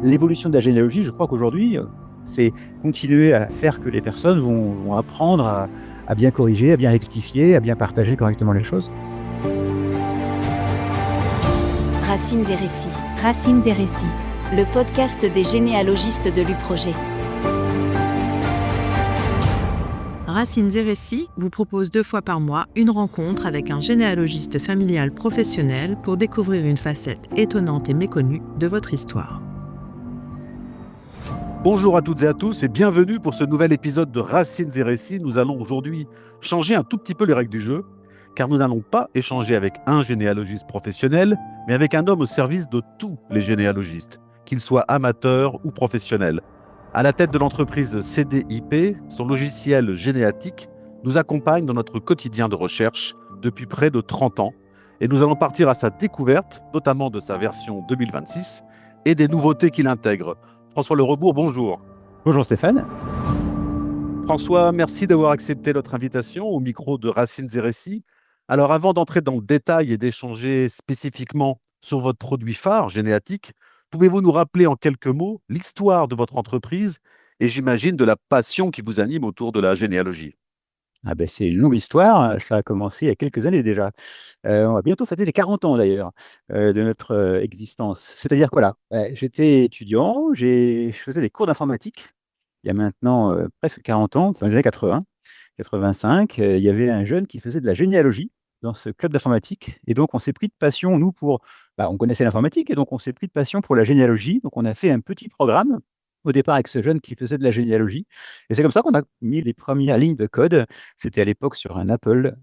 L'évolution de la généalogie, je crois qu'aujourd'hui, c'est continuer à faire que les personnes vont apprendre à bien corriger, à bien rectifier, à bien partager correctement les choses. Racines et récits. Racines et récits. Le podcast des généalogistes de l'U-Projet. Racines et récits vous propose 2 fois par mois une rencontre avec un généalogiste familial professionnel pour découvrir une facette étonnante et méconnue de votre histoire. Bonjour à toutes et à tous et bienvenue pour ce nouvel épisode de Racines et Récits. Nous allons aujourd'hui changer un tout petit peu les règles du jeu, car nous n'allons pas échanger avec un généalogiste professionnel, mais avec un homme au service de tous les généalogistes, qu'ils soient amateurs ou professionnels. À la tête de l'entreprise CDIP, son logiciel Généatique nous accompagne dans notre quotidien de recherche depuis près de 30 ans, et nous allons partir à sa découverte, notamment de sa version 2026, et des nouveautés qu'il intègre. François Le Rebourg, bonjour. Bonjour Stéphane. François, merci d'avoir accepté notre invitation au micro de Racines et Récits. Alors avant d'entrer dans le détail et d'échanger spécifiquement sur votre produit phare, Généatique, pouvez-vous nous rappeler en quelques mots l'histoire de votre entreprise et j'imagine de la passion qui vous anime autour de la généalogie? C'est une longue histoire, ça a commencé il y a quelques années déjà. On va bientôt fêter les 40 ans d'ailleurs, de notre, existence. C'est-à-dire que voilà, j'étais étudiant, je faisais des cours d'informatique, il y a maintenant, presque 40 ans, enfin les années 80, 85, il y avait un jeune qui faisait de la généalogie dans ce club d'informatique et donc on s'est pris de passion nous pour on connaissait l'informatique et donc on s'est pris de passion pour la généalogie. Donc on a fait un petit programme, au départ avec ce jeune qui faisait de la généalogie et c'est comme ça qu'on a mis les premières lignes de code. C'était à l'époque sur un Apple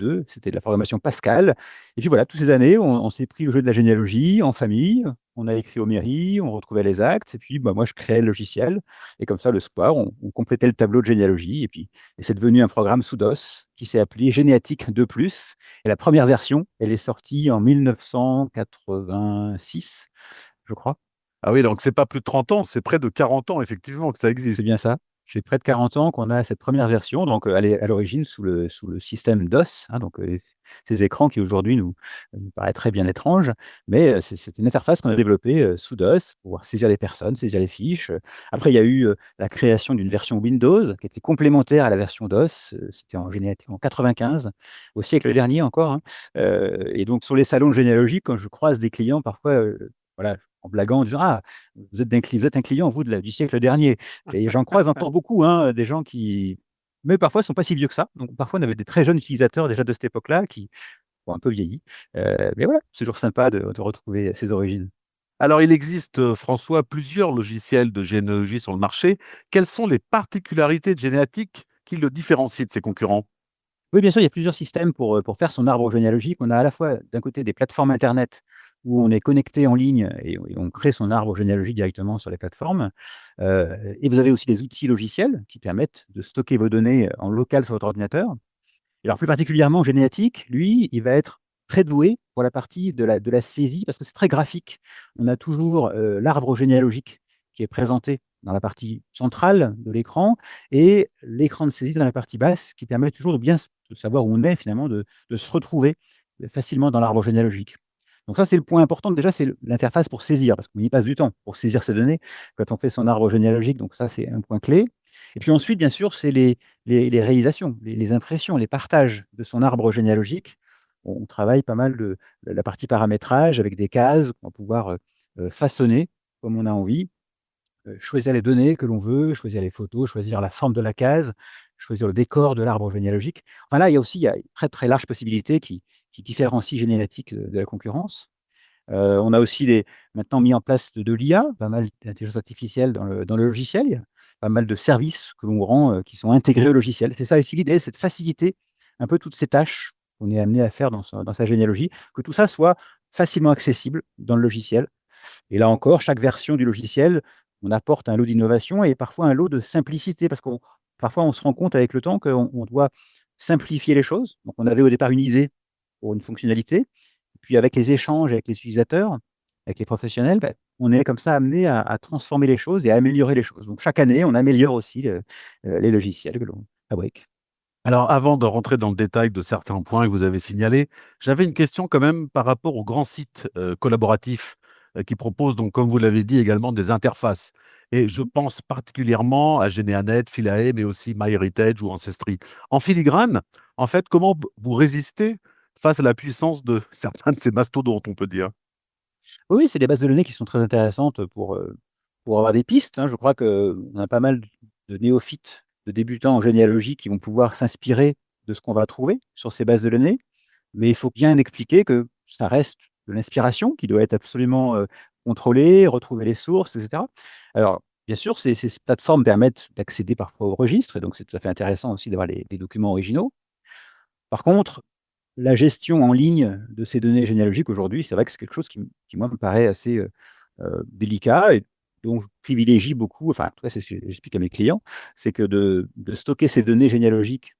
II, c'était de la programmation Pascal et puis voilà, toutes ces années, on s'est pris le jeu de la généalogie en famille, on a écrit aux mairies, on retrouvait les actes et puis, moi je créais le logiciel et comme ça le soir, on complétait le tableau de généalogie et c'est devenu un programme sous DOS qui s'est appelé Généatique 2+. Et la première version, elle est sortie en 1986, je crois. Ah oui, donc c'est pas plus de 30 ans, c'est près de 40 ans effectivement que ça C'est existe. bien ça. C'est près de 40 ans qu'on a cette première version, donc elle est à l'origine sous le système DOS, hein, donc ces écrans qui aujourd'hui nous paraîtraient bien étranges, mais c'est une interface qu'on a développée, sous DOS pour pouvoir saisir les personnes, saisir les fiches. Après il y a eu, la création d'une version Windows qui était complémentaire à la version DOS, c'était en 95, au siècle dernier encore, hein, et donc sur les salons généalogiques, quand je croise des clients parfois, voilà, en blaguant, en disant: «Ah, vous êtes un client, vous, du siècle dernier». Et j'en croise encore beaucoup, hein, des gens qui mais parfois, sont pas si vieux que ça. Donc parfois, on avait des très jeunes utilisateurs déjà de cette époque-là qui ont un peu vieilli. Mais voilà, c'est toujours sympa de retrouver ses origines. Alors il existe, François, plusieurs logiciels de généalogie sur le marché. Quelles sont les particularités de Généatique qui le différencient de ses concurrents? Oui, bien sûr, il y a plusieurs systèmes pour faire son arbre généalogique. On a à la fois, d'un côté, des plateformes internet où on est connecté en ligne et on crée son arbre généalogique directement sur les plateformes. Et vous avez aussi des outils logiciels qui permettent de stocker vos données en local sur votre ordinateur. Et alors plus particulièrement Généatique, lui, il va être très doué pour la partie de la saisie parce que c'est très graphique. On a toujours, l'arbre généalogique qui est présenté dans la partie centrale de l'écran et l'écran de saisie dans la partie basse qui permet toujours de bien de savoir où on est finalement, de se retrouver, facilement dans l'arbre généalogique. Donc ça, c'est le point important. Déjà, c'est l'interface pour saisir parce qu'on y passe du temps pour saisir ces données quand on fait son arbre généalogique, donc ça, c'est un point clé. Et puis ensuite, bien sûr, c'est les réalisations, les impressions, les partages de son arbre généalogique. On travaille pas mal de la partie paramétrage avec des cases qu'on va pouvoir, façonner comme on a envie, choisir les données que l'on veut, choisir les photos, choisir la forme de la case, choisir le décor de l'arbre généalogique. Enfin là, il y a une très, très large possibilité qui différencie Généatique de la concurrence. On a aussi maintenant mis en place de l'IA, pas mal d'intelligence artificielle dans le logiciel. Il y a pas mal de services que l'on rend, qui sont intégrés au logiciel. C'est ça aussi l'idée, c'est de faciliter un peu toutes ces tâches qu'on est amené à faire dans sa généalogie, que tout ça soit facilement accessible dans le logiciel. Et là encore, chaque version du logiciel, on apporte un lot d'innovation et parfois un lot de simplicité parce qu'on parfois on se rend compte avec le temps qu'on doit simplifier les choses. Donc on avait au départ une idée pour une fonctionnalité, puis avec les échanges avec les utilisateurs, avec les professionnels, on est comme ça amené à transformer les choses et à améliorer les choses. Donc chaque année, on améliore aussi les logiciels que l'on fabrique. Alors, avant de rentrer dans le détail de certains points que vous avez signalés, j'avais une question quand même par rapport aux grands sites collaboratifs qui proposent donc, comme vous l'avez dit, également des interfaces. Et je Mmh. pense particulièrement à Geneanet, Philae, mais aussi MyHeritage ou Ancestry. En filigrane, en fait, comment vous résistez face à la puissance de certains de ces mastodontes, on peut dire? Oui, c'est des bases de données qui sont très intéressantes pour avoir des pistes, hein. Je crois qu'on a pas mal de néophytes, de débutants en généalogie qui vont pouvoir s'inspirer de ce qu'on va trouver sur ces bases de données. Mais il faut bien expliquer que ça reste de l'inspiration qui doit être absolument, contrôlée, retrouver les sources et cetera. Alors, bien sûr, ces plateformes permettent d'accéder parfois au registre et donc c'est tout à fait intéressant aussi d'avoir les documents originaux. Par contre, la gestion en ligne de ces données généalogiques aujourd'hui, c'est vrai que c'est quelque chose qui moi me paraît assez, délicat et donc je privilégie beaucoup, enfin, en tout cas, c'est ce que j'explique à mes clients, c'est que de stocker ces données généalogiques,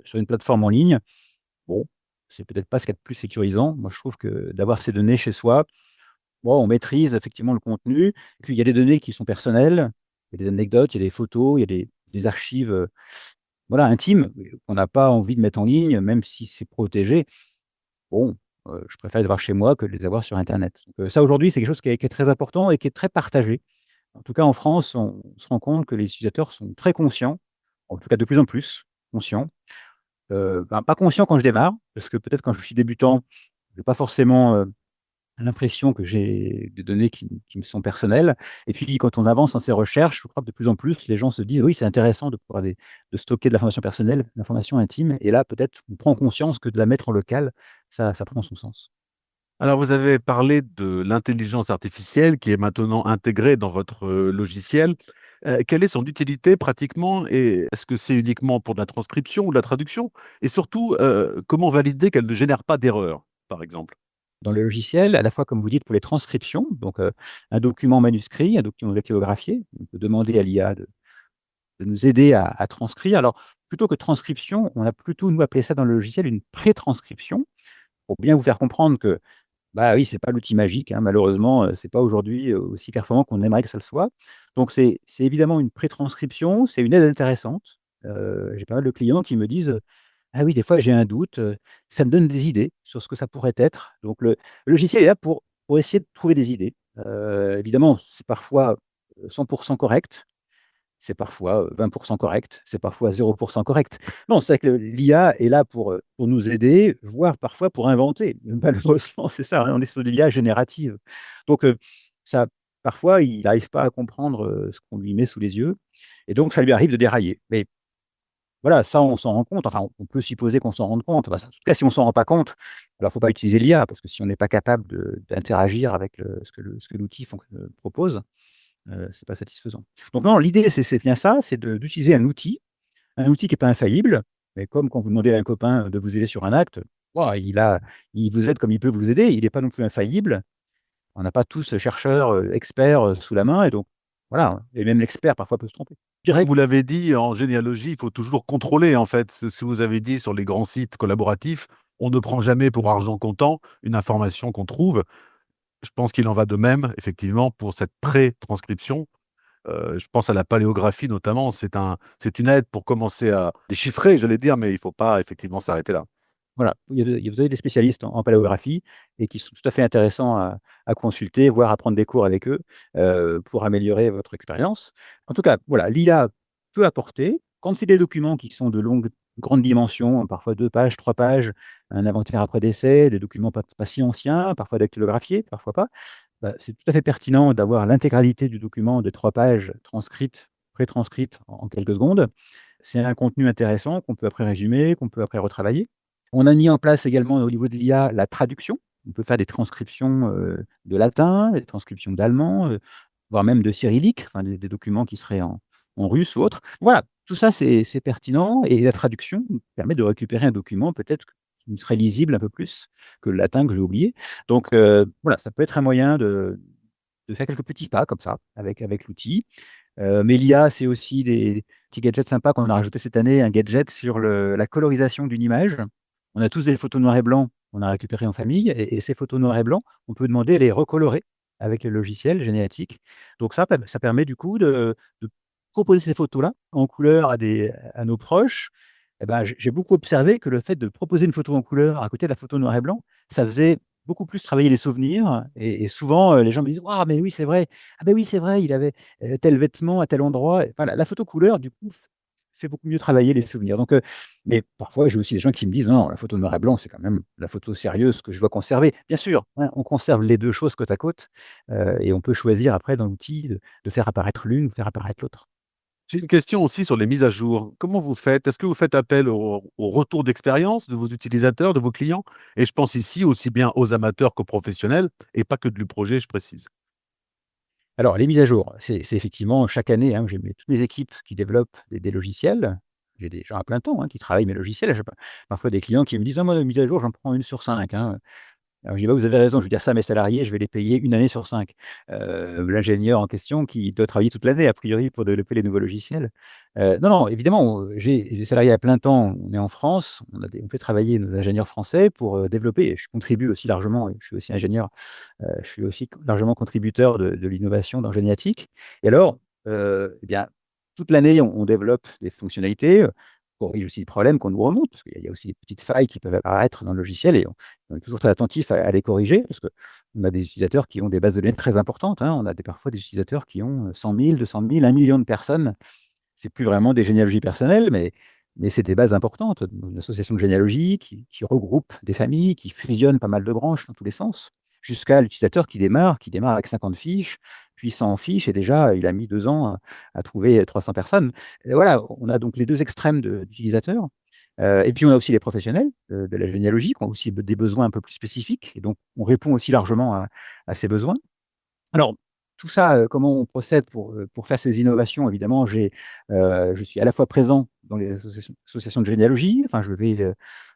sur une plateforme en ligne, bon, c'est peut-être pas ce qu'il y a de plus sécurisant. Moi, je trouve que d'avoir ces données chez soi, bon, on maîtrise effectivement le contenu. Et puis il y a des données qui sont personnelles, il y a des anecdotes, il y a des photos, il y a des archives, voilà, intimes, qu'on n'a pas envie de mettre en ligne, même si c'est protégé. Bon, je préfère les avoir chez moi que de les avoir sur internet. Donc, ça aujourd'hui, c'est quelque chose qui est très important et qui est très partagé. En tout cas, en France, on se rend compte que les utilisateurs sont très conscients, en tout cas de plus en plus conscients. Pas conscients quand je démarre, parce que peut-être quand je suis débutant, j'ai pas forcément, l'impression que j'ai des données qui me sont personnelles et puis quand on avance dans ces recherches, je crois que de plus en plus, les gens se disent: «Oui, c'est intéressant de pouvoir de stocker de l'information personnelle, de l'information intime» et là, peut-être, on prend conscience que de la mettre en local, ça prend son sens. Alors, vous avez parlé de l'intelligence artificielle qui est maintenant intégrée dans votre, logiciel. Quelle est son utilité pratiquement et est-ce que c'est uniquement pour de la transcription ou de la traduction? Et surtout, comment valider qu'elle ne génère pas d'erreurs, par exemple? Dans le logiciel, à la fois, comme vous dites, pour les transcriptions, donc un document manuscrit, un document dactylographié, on peut demander à l'IA de nous aider à transcrire. Alors, plutôt que transcription, on a plutôt, nous, appelé ça dans le logiciel une pré-transcription, pour bien vous faire comprendre que, bah, oui, c'est pas l'outil magique, hein, malheureusement, c'est pas aujourd'hui, aussi performant qu'on aimerait que ça le soit. Donc c'est évidemment une pré-transcription, c'est une aide intéressante. J'ai pas mal de clients qui me disent: «Ah oui, des fois j'ai un doute, ça me donne des idées sur ce que ça pourrait être». Donc le logiciel est là pour essayer de trouver des idées. Évidemment, c'est parfois, 100 correct. C'est parfois, 20 correct, c'est parfois 0 correct. Non, c'est vrai que l'IA est là pour nous aider, voire parfois pour inventer. Malheureusement, c'est ça, hein, on est sur de l'IA générative. Donc, ça parfois, il n'arrive pas à comprendre, ce qu'on lui met sous les yeux et donc ça lui arrive de dérailler. Mais voilà, ça, on s'en rend compte, enfin, on peut supposer qu'on s'en rende compte. Bah, en tout cas, si on s'en rend pas compte, alors faut pas utiliser l'IA parce que si on n'est pas capable d'interagir avec ce que l'outil propose, c'est pas satisfaisant. Donc non, l'idée, c'est bien ça, c'est d'utiliser un outil qui est pas infaillible, mais comme quand vous demandez à un copain de vous aider sur un acte, ouah, il vous aide comme il peut vous aider, il est pas non plus infaillible. On n'a pas tous chercheurs, experts, sous la main et donc voilà, et même l'expert parfois peut se tromper. Je Comme dirais vous l'avez dit, en généalogie, il faut toujours contrôler, en fait, ce que vous avez dit sur les grands sites collaboratifs. On ne prend jamais pour argent comptant une information qu'on trouve. Je pense qu'il en va de même, effectivement, pour cette pré-transcription. Je pense à la paléographie notamment, c'est une aide pour commencer à déchiffrer, j'allais dire, mais il ne faut pas effectivement s'arrêter là. voilà, vous avez des spécialistes en paléographie et qui sont tout à fait intéressants à consulter, voire à prendre des cours avec eux, pour améliorer votre expérience. En tout cas, voilà, l'IA peut apporter, quand c'est des documents qui sont de grandes dimensions, parfois 2 pages, 3 pages, un inventaire après décès, des documents pas si anciens, parfois dactylographiés, parfois pas. Bah, c'est tout à fait pertinent d'avoir l'intégralité du document de 3 pages transcrite, pré-transcrite en quelques secondes. C'est un contenu intéressant qu'on peut après résumer, qu'on peut après retravailler. On a mis en place également au niveau de l'IA la traduction. On peut faire des transcriptions, de latin, des transcriptions d'allemand, voire même de cyrillique, enfin des documents qui seraient en russe ou autre. Voilà, tout ça c'est pertinent et la traduction permet de récupérer un document peut-être qui serait lisible un peu plus que le latin que j'ai oublié. Donc voilà, ça peut être un moyen de faire quelques petits pas comme ça avec l'outil. Mais l'IA, c'est aussi des petits gadgets sympas qu'on a rajouté cette année, un gadget sur la colorisation d'une image. On a tous des photos noir et blanc qu'on a récupérées en famille et ces photos noir et blanc, on peut demander à les recolorer avec le logiciel génétique. Donc ça permet du coup de proposer ces photos-là en couleur à nos proches. Et ben, j'ai beaucoup observé que le fait de proposer une photo en couleur à côté de la photo noir et blanc, ça faisait beaucoup plus travailler les souvenirs et souvent, les gens me disent: «Waouh, mais oui, c'est vrai. Ah ben oui, c'est vrai, il avait, tel vêtement à tel endroit» et voilà, la photo couleur, du coup, fait beaucoup mieux travailler les souvenirs. Donc, mais parfois, j'ai aussi des gens qui me disent: «Non, la photo noir et blanc, c'est quand même la photo sérieuse que je dois conserver». Bien sûr, hein, on conserve les 2 choses côte à côte, et on peut choisir après dans l'outil de faire apparaître l'une ou faire apparaître l'autre. J'ai une question aussi sur les mises à jour. Comment vous faites? Est-ce que vous faites appel au retour d'expérience de vos utilisateurs, de vos clients? Et je pense ici aussi bien aux amateurs qu'aux professionnels et pas que du projet, je précise. Alors, les mises à jour, c'est effectivement chaque année, hein, j'ai toutes mes équipes qui développent des logiciels. J'ai des gens à plein temps, hein, qui travaillent mes logiciels. J'ai parfois des clients qui me disent: «Ah moi, la mise à jour, j'en prends une sur 5, hein». Alors je dis: «Bah, vous avez raison, je vais dire ça à mes salariés, je vais les payer une année sur 5». L'ingénieur en question qui doit travailler toute l'année a priori pour développer les nouveaux logiciels. Non, non, évidemment, j'ai des salariés à plein temps, on est en France, on fait travailler nos ingénieurs français pour, développer et je contribue aussi largement, je suis aussi ingénieur, je suis aussi largement contributeur de l'innovation dans Géniatique et alors, eh bien, toute l'année, on développe des fonctionnalités, on corrige aussi les problèmes qu'on nous remonte, parce qu'il y a aussi des petites failles qui peuvent apparaître dans le logiciel et on est toujours très attentif à les corriger, parce qu'on a des utilisateurs qui ont des bases de données très importantes, hein. On a parfois des utilisateurs qui ont 100 000, 200 000, 1 million de personnes. C'est plus vraiment des généalogies personnelles, mais c'est des bases importantes. Une association de généalogie qui regroupe des familles, qui fusionne pas mal de branches dans tous les sens, jusqu'à l'utilisateur qui démarre avec 50 fiches, puis 100 fiches et déjà il a mis 2 ans à trouver 300 personnes. Et voilà, on a donc les 2 extrêmes d'utilisateurs, et puis on a aussi les professionnels, de la généalogie qui ont aussi des besoins un peu plus spécifiques et donc on répond aussi largement à ces besoins. Alors, tout ça, comment on procède pour faire ces innovations? Évidemment, je suis à la fois présent dans les associations de généalogie, enfin, je vais,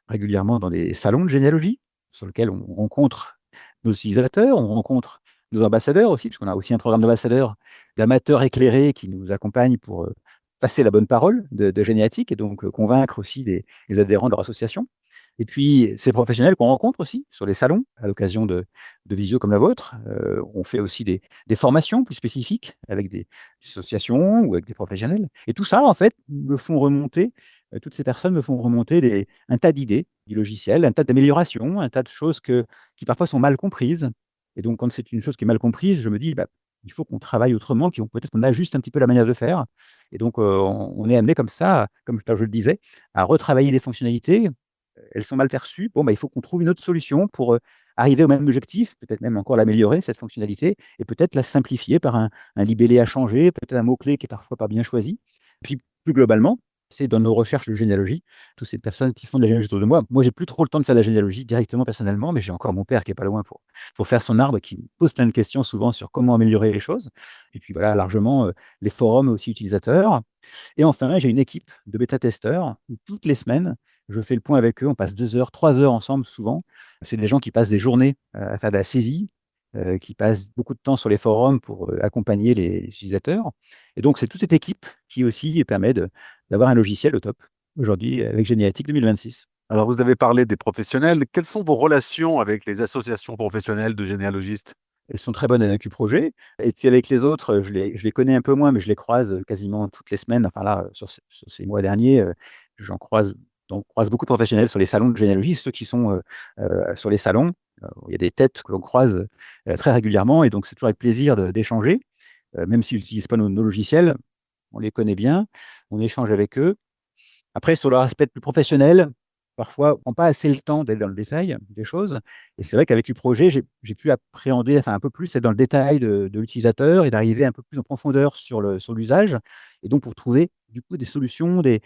régulièrement dans des salons de généalogie, sur lesquels on rencontre nos utilisateurs, on rencontre nos ambassadeurs aussi, puisqu'on a aussi un programme d'ambassadeurs, d'amateurs éclairés qui nous accompagnent pour, passer la bonne parole de Généatique et donc, convaincre aussi les adhérents de leur association. Et puis, ces professionnels qu'on rencontre aussi sur les salons, à l'occasion de visio comme la vôtre. On fait aussi des formations plus spécifiques avec des associations ou avec des professionnels. Et tout ça, en fait, me font remonter, toutes ces personnes me font remonter un tas d'idées du logiciel, un tas d'améliorations, un tas de choses qui parfois sont mal comprises. Et donc, quand c'est une chose qui est mal comprise, je me dis: «Bah, il faut qu'on travaille autrement, peut-être qu'on ajuste un petit peu la manière de faire». Et donc, on est amené comme ça, comme je le disais, à retravailler des fonctionnalités. Elles sont mal perçues. Bon, bah, il faut qu'on trouve une autre solution pour, arriver au même objectif, peut-être même encore l'améliorer, cette fonctionnalité et peut-être la simplifier par un libellé à changer, peut-être un mot-clé qui est parfois pas bien choisi. Puis plus globalement, c'est dans nos recherches de généalogie, toutes ces personnes qui font de la généalogie autour de moi. Moi, j'ai plus trop le temps de faire de la généalogie directement personnellement, mais j'ai encore mon père qui est pas loin pour faire son arbre, qui me pose plein de questions souvent sur comment améliorer les choses. Et puis voilà, largement, les forums aussi utilisateurs. Et enfin, j'ai une équipe de bêta-testeurs où toutes les semaines, je fais le point avec eux. On passe 2 heures, 3 heures ensemble souvent. C'est des gens qui passent des journées, à faire de la saisie, qui passent beaucoup de temps sur les forums pour, accompagner les utilisateurs. Et donc c'est toute cette équipe qui aussi permet d'avoir un logiciel au top, aujourd'hui avec Généatique 2026. Alors, vous avez parlé des professionnels. Quelles sont vos relations avec les associations professionnelles de généalogistes? Elles sont très bonnes avec Projet et puis avec les autres, je les connais un peu moins, mais je les croise, quasiment toutes les semaines. Enfin là, sur ces mois derniers, j'en croise beaucoup de professionnels sur les salons de généalogie, ceux qui sont, sur les salons. Il y a des têtes que l'on croise, très régulièrement et donc c'est toujours avec plaisir d'échanger, même s'ils n'utilisent pas nos logiciels, on les connaît bien, on échange avec eux. Après sur leur aspect plus professionnel, parfois, on prend pas assez le temps d'aller dans le détail des choses et c'est vrai qu'avec UProjet, j'ai pu appréhender, enfin, un peu plus, être dans le détail de l'utilisateur et d'arriver un peu plus en profondeur sur l'usage et donc pour trouver, du coup, des solutions, et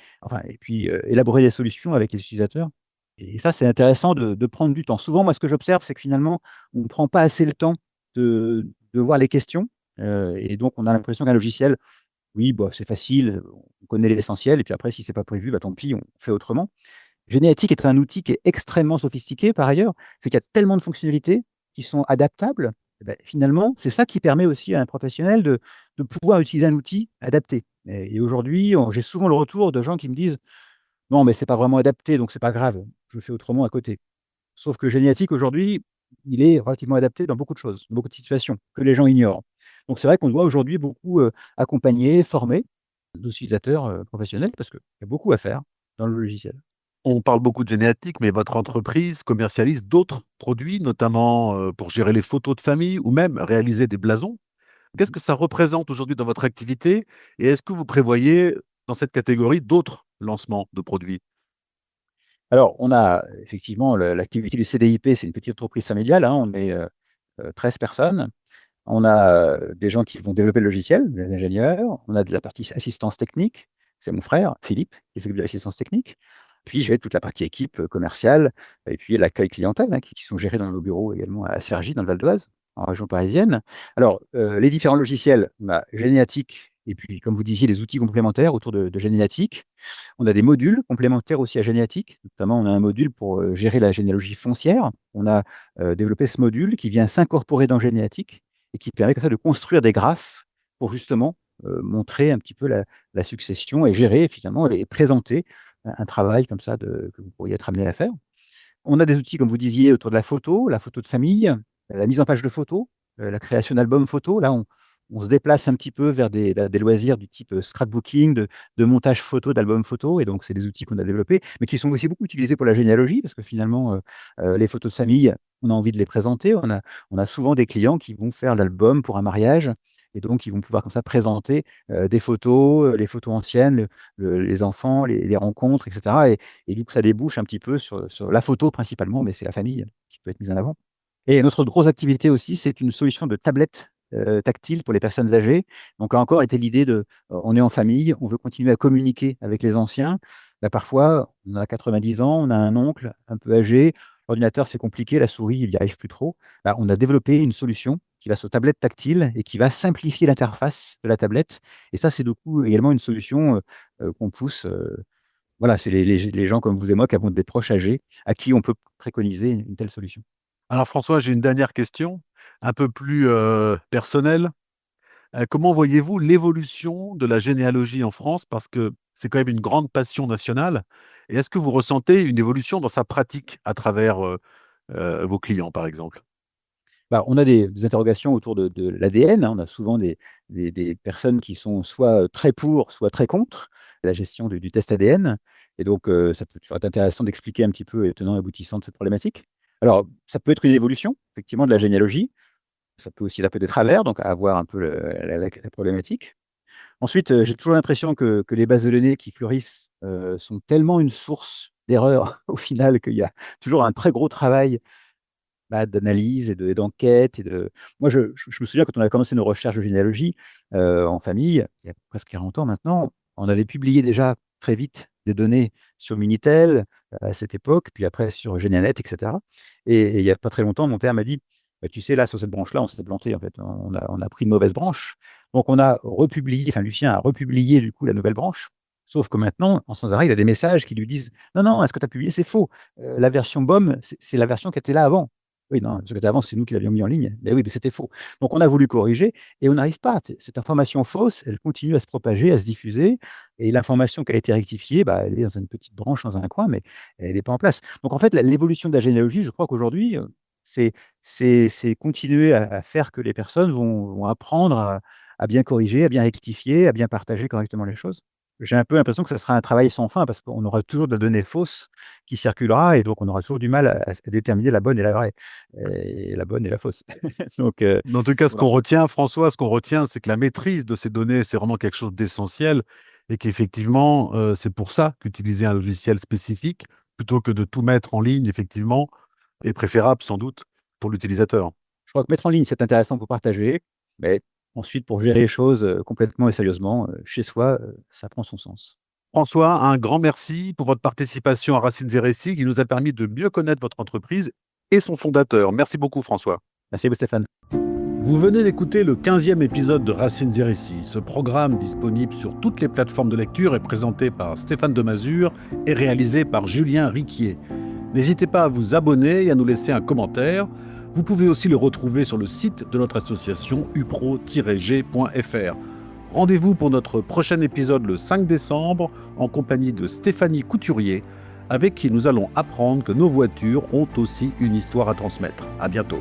puis, élaborer des solutions avec les utilisateurs et ça, c'est intéressant de prendre du temps. Souvent, moi, ce que j'observe, c'est que finalement, on ne prend pas assez le temps de voir les questions, et donc on a l'impression qu'un logiciel, oui, bah, c'est facile, on connaît l'essentiel et puis après si c'est pas prévu, bah, tant pis, on fait autrement. Généatique est un outil qui est extrêmement sophistiqué par ailleurs, c'est qu'il y a tellement de fonctionnalités qui sont adaptables, et beh, finalement, c'est ça qui permet aussi à un professionnel de pouvoir utiliser un outil adapté et aujourd'hui, j'ai souvent le retour de gens qui me disent: «Non, mais c'est pas vraiment adapté, donc c'est pas grave, je fais autrement à côté». Sauf que Généatique aujourd'hui, il est relativement adapté dans beaucoup de choses, dans beaucoup de situations que les gens ignorent. Donc c'est vrai qu'on doit aujourd'hui beaucoup, accompagner, former nos utilisateurs, professionnels parce qu'il y a beaucoup à faire dans le logiciel. On parle beaucoup de génétique, mais votre entreprise commercialise d'autres produits, notamment pour gérer les photos de famille ou même réaliser des blasons. Qu'est-ce que ça représente aujourd'hui dans votre activité et est-ce que vous prévoyez dans cette catégorie d'autres lancements de produits? Alors, on a effectivement l'activité du CDIP, c'est une petite entreprise familiale, hein, on est 13 personnes. On a des gens qui vont développer le logiciel, des ingénieurs. On a de la partie assistance technique, c'est mon frère Philippe qui s'occupe de l'assistance technique. Puis j'ai toute la partie équipe commerciale et puis l'accueil clientèle, hein, qui sont gérés dans nos bureaux également à Cergy, dans le Val d'Oise, en région parisienne. Alors, les différents logiciels, on a Généatique et puis, comme vous disiez, les outils complémentaires autour de Généatique. On a des modules complémentaires aussi à Généatique, notamment on a un module pour gérer la généalogie foncière. On a développé ce module qui vient s'incorporer dans Généatique et qui permet comme ça de construire des graphes pour justement montrer un petit peu la succession et gérer finalement et présenter un travail comme ça que vous pourriez être amené à faire. On a des outils, comme vous disiez, autour de la photo de famille, la mise en page de photos, la création d'albums photos. Là, on se déplace un petit peu vers des loisirs du type scrapbooking, de montage photo, d'albums photos. Et donc, c'est des outils qu'on a développés, mais qui sont aussi beaucoup utilisés pour la généalogie, parce que finalement, les photos de famille, on a envie de les présenter. On a souvent des clients qui vont faire l'album pour un mariage, et donc ils vont pouvoir comme ça présenter des photos, les photos anciennes, les enfants, les rencontres, etc. Et du coup, ça débouche un petit peu sur la photo principalement, mais c'est la famille qui peut être mise en avant. Et notre grosse activité aussi, c'est une solution de tablette tactile pour les personnes âgées. Donc là encore était l'idée on est en famille, on veut continuer à communiquer avec les anciens. Bah, parfois, on a 90 ans, on a un oncle un peu âgé, l'ordinateur c'est compliqué, la souris il n'y arrive plus trop. Bah, on a développé une solution qui va sur tablette tactile et qui va simplifier l'interface de la tablette. Et ça, c'est du coup également une solution qu'on pousse. Voilà, c'est les gens comme vous et moi qui avons des proches âgés à qui on peut préconiser une telle solution. Alors François, j'ai une dernière question, un peu plus personnelle. Comment voyez-vous l'évolution de la généalogie en France? Parce que c'est quand même une grande passion nationale. Et est-ce que vous ressentez une évolution dans sa pratique à travers vos clients, par exemple? Bah, on a des interrogations autour de l'ADN, hein. On a souvent des personnes qui sont soit très pour, soit très contre la gestion du test ADN. Et donc, ça peut toujours être intéressant d'expliquer un petit peu les tenants et aboutissants de cette problématique. Alors, ça peut être une évolution, effectivement, de la généalogie. Ça peut aussi taper de travers, donc à voir un peu la problématique. Ensuite, j'ai toujours l'impression que les bases de données qui fleurissent sont tellement une source d'erreurs au final qu'il y a toujours un très gros travail d'analyse et d'enquête moi je me souviens quand on a commencé nos recherches de généalogie, en famille, il y a presque 40 ans maintenant, on avait publié déjà très vite des données sur Minitel, à cette époque, puis après sur Génianet et cetera. Et il y a pas très longtemps, mon père m'a dit: «Bah, tu sais là sur cette branche-là, on s'est planté en fait, on a pris une mauvaise branche». Donc on a republié, enfin Lucien a republié du coup la nouvelle branche. Sauf que maintenant, en sans arrêt, il a des messages qui lui disent: «Non, non, ce que tu as publié, c'est faux. La version BOM, c'est la version qui était là avant». Oui, non, ce qui était avant, c'est nous qui l'avions mis en ligne. Mais oui, mais c'était faux. Donc on a voulu corriger et on n'arrive pas. Cette information fausse, elle continue à se propager, à se diffuser et l'information qui a été rectifiée, bah, elle est dans une petite branche dans un coin, mais elle n'est pas en place. Donc en fait, l'évolution de la généalogie, je crois qu'aujourd'hui, c'est c'est continuer à faire que les personnes vont apprendre à bien corriger, à bien rectifier, à bien partager correctement les choses. J'ai un peu l'impression que ça sera un travail sans fin parce qu'on aura toujours de la donnée fausse qui circulera et donc on aura toujours du mal à déterminer la bonne et la vraie et la bonne et la fausse. Donc Mais en tout cas, ce voilà. qu'on retient, François, ce qu'on retient, c'est que la maîtrise de ces données, c'est vraiment quelque chose d'essentiel et qu'effectivement, c'est pour ça qu'utiliser un logiciel spécifique, plutôt que de tout mettre en ligne, effectivement, est préférable sans doute pour l'utilisateur. Je crois que mettre en ligne, c'est intéressant pour partager, mais ensuite pour gérer les choses, complètement et sérieusement, chez soi, ça prend son sens. François, un grand merci pour votre participation à Racines et Récits qui nous a permis de mieux connaître votre entreprise et son fondateur. Merci beaucoup, François. Merci à vous Stéphane. Vous venez d'écouter le 15e épisode de Racines et Récits. Ce programme, disponible sur toutes les plateformes de lecture, est présenté par Stéphane Demazure et réalisé par Julien Riquier. N'hésitez pas à vous abonner et à nous laisser un commentaire. Vous pouvez aussi le retrouver sur le site de notre association upro-g.fr. Rendez-vous pour notre prochain épisode le 5 décembre en compagnie de Stéphanie Couturier, avec qui nous allons apprendre que nos voitures ont aussi une histoire à transmettre. À bientôt.